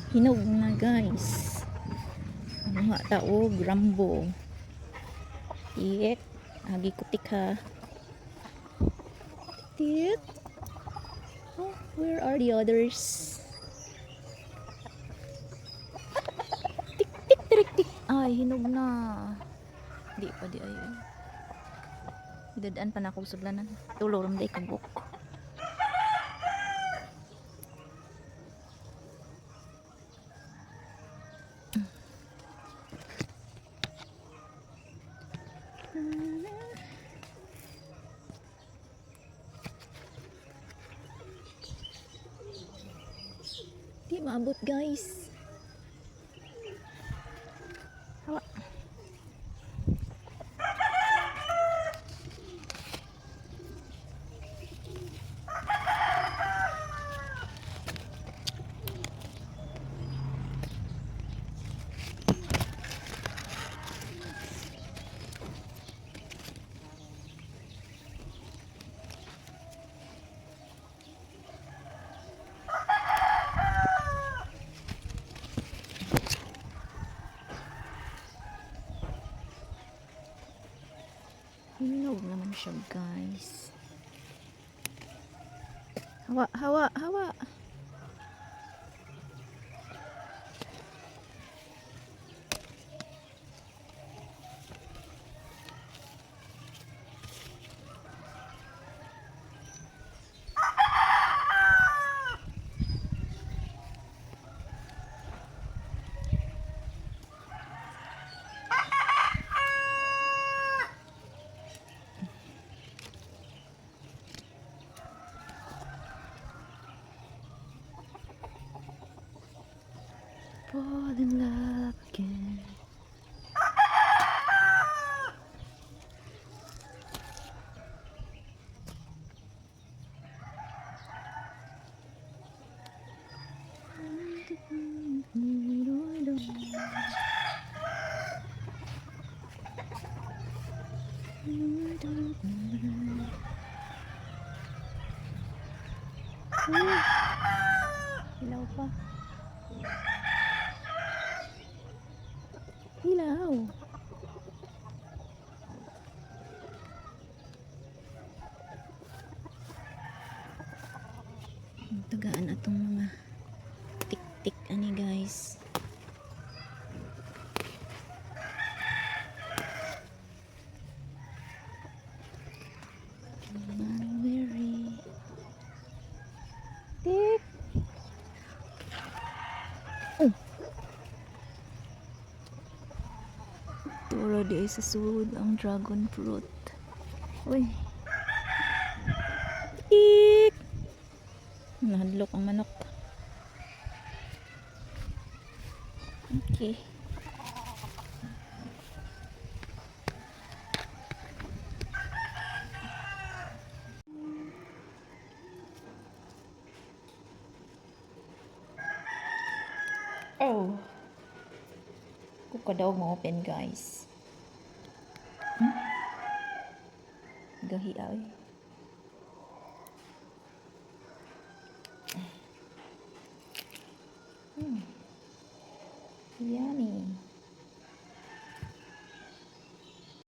Hinog na guys. Ano nga taog Rambo. Tiek. Agi kutik ha. Tiek. Oh, where are the others? Tik tik tik tik. Ay, hinog na. Di pa di ay. Dadaan pa na ako sudlanan. Tulo ram day kabuk. Di maabot guys. Hawa. Hinog naman siya guys. Hawa, hawa, hawa. Fall in love again. Hilaw pa. Hilaw. Tagaan atong mga tik-tik ani guys. Very tik. Oh. Turo di sa sud ang dragon fruit. Uy. Tik. Nahadlok ang manok. Okay. Oh. Kuka daw mo open guys. Gahi ay.